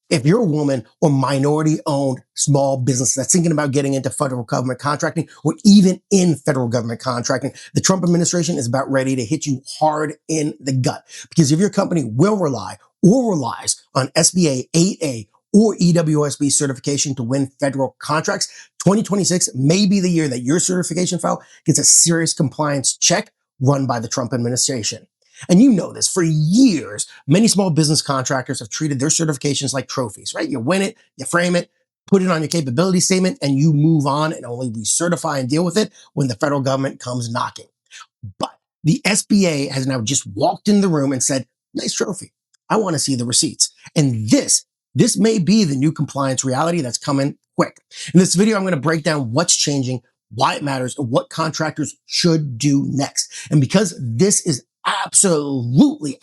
If you're a woman or minority-owned small business that's thinking about getting into federal government contracting or even in federal government contracting, the Trump administration is about ready to hit you hard in the gut. Because if your company will rely or relies on SBA 8A or EWSB certification to win federal contracts, 2026 may be the year that your certification file gets a serious compliance check run by the Trump administration. And you know this, for years, many small business contractors have treated their certifications like trophies, right? You win it, you frame it, put it on your capability statement, and you move on and only recertify and deal with it when the federal government comes knocking. But the SBA has now just walked in the room and said, nice trophy. I want to see the receipts. And this may be the new compliance reality that's coming quick. In this video, I'm going to break down what's changing, why it matters, and what contractors should do next. And because this is absolutely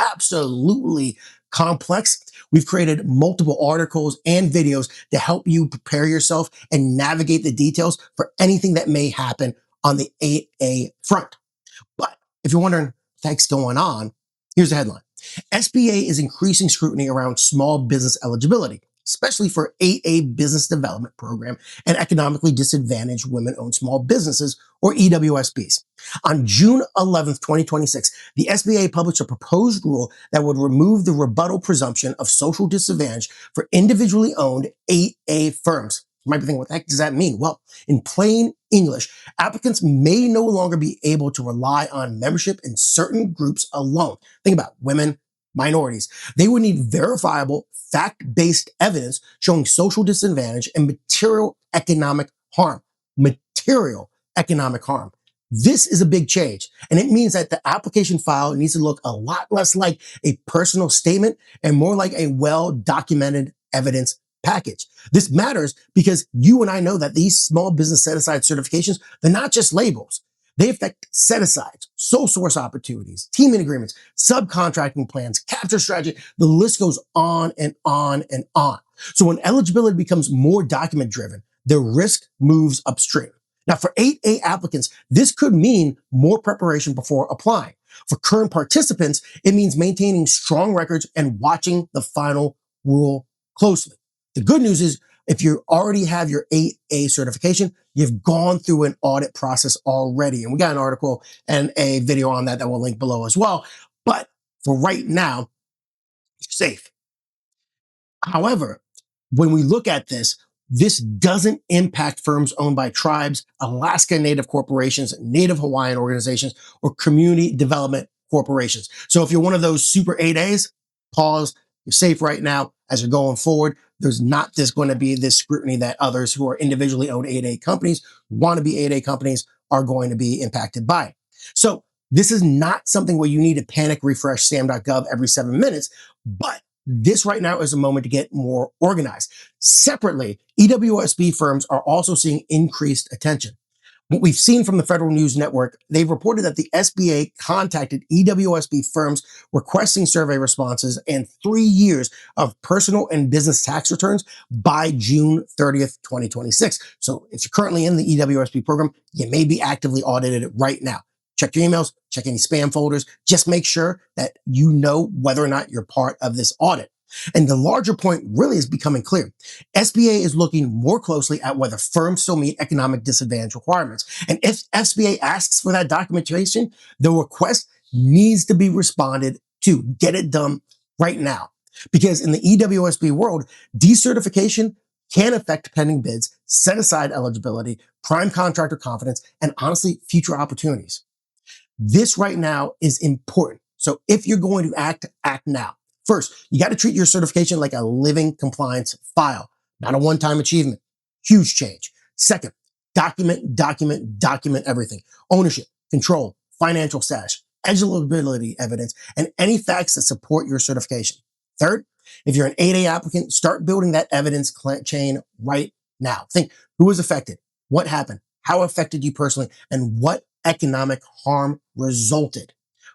complex, we've created multiple articles and videos to help you prepare yourself and navigate the details for anything that may happen on the 8A front. But if you're wondering what's going on, here's the headline. SBA is increasing scrutiny around small business eligibility, especially for 8A business development program and economically disadvantaged women-owned small businesses, or EWSBs. On June 11th, 2026, the SBA published a proposed rule that would remove the rebuttal presumption of social disadvantage for individually owned 8A firms. You might be thinking, what the heck does that mean? Well, in plain English, applicants may no longer be able to rely on membership in certain groups alone. Think about women, minorities. They would need verifiable, fact-based evidence showing social disadvantage and material economic harm. Material economic harm. This is a big change, and it means that the application file needs to look a lot less like a personal statement and more like a well-documented evidence package. This matters because you and I know that these small business set-aside certifications, they're not just labels. They affect set-asides, sole source opportunities, teaming agreements, subcontracting plans, capture strategy. The list goes on and on and on. So when eligibility becomes more document-driven, the risk moves upstream. Now, for 8A applicants, this could mean more preparation before applying. For current participants, it means maintaining strong records and watching the final rule closely. The good news is, if you already have your 8A certification, you've gone through an audit process already. And we got an article and a video on that we'll link below as well. But for right now, you're safe. However, when we look at this doesn't impact firms owned by tribes, Alaska Native corporations, Native Hawaiian organizations, or community development corporations. So if you're one of those super 8As, pause. You're safe right now as you're going forward. There's not going to be this scrutiny that others who are individually owned 8A companies, want to be 8A companies, are going to be impacted by. So this is not something where you need to panic refresh sam.gov every 7 minutes, but this right now is a moment to get more organized. Separately, EWSB firms are also seeing increased attention. What we've seen from the Federal News Network, they've reported that the SBA contacted EWSB firms requesting survey responses and 3 years of personal and business tax returns by June 30th, 2026. So if you're currently in the EWSB program, you may be actively audited right now. Check your emails, check any spam folders. Just make sure that you know whether or not you're part of this audit. And the larger point really is becoming clear. SBA is looking more closely at whether firms still meet economic disadvantage requirements. And if SBA asks for that documentation, the request needs to be responded to. Get it done right now. Because in the EWSB world, decertification can affect pending bids, set aside eligibility, prime contractor confidence, and honestly, future opportunities. This right now is important. So if you're going to act now. First, you got to treat your certification like a living compliance file, not a one-time achievement. Huge change. Second, document everything. Ownership, control, financial status, eligibility evidence, and any facts that support your certification. Third, if you're an 8A applicant, start building that evidence chain right now. Think, who was affected? What happened? How it affected you personally? And what economic harm resulted?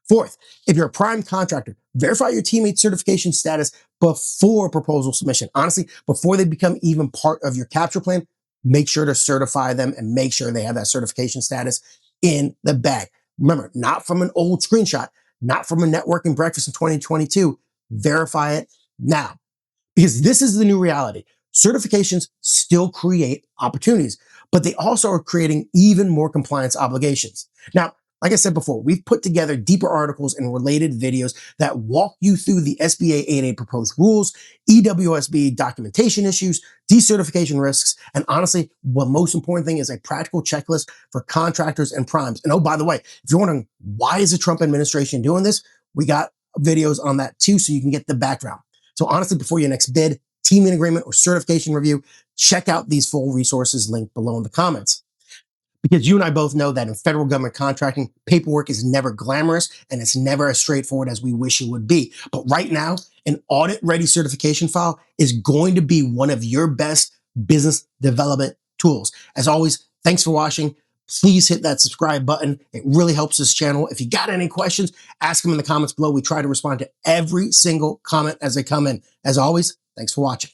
Fourth, if you're a prime contractor, verify your teammate's certification status before proposal submission. Honestly, before they become even part of your capture plan, make sure to certify them and make sure they have that certification status in the bag. Remember, not from an old screenshot, not from a networking breakfast in 2022. Verify it now. Because this is the new reality. Certifications still create opportunities, but they also are creating even more compliance obligations. Now, like I said before, we've put together deeper articles and related videos that walk you through the SBA 8A proposed rules, EDWOSB documentation issues, decertification risks, and honestly, the most important thing is a practical checklist for contractors and primes. And oh, by the way, if you're wondering why is the Trump administration doing this, we got videos on that too, so you can get the background. So honestly, before your next bid, teaming agreement, or certification review, check out these full resources linked below in the comments. Because you and I both know that in federal government contracting, paperwork is never glamorous and it's never as straightforward as we wish it would be. But right now, an audit-ready certification file is going to be one of your best business development tools. As always, thanks for watching. Please hit that subscribe button. It really helps this channel. If you got any questions, ask them in the comments below. We try to respond to every single comment as they come in. As always, thanks for watching.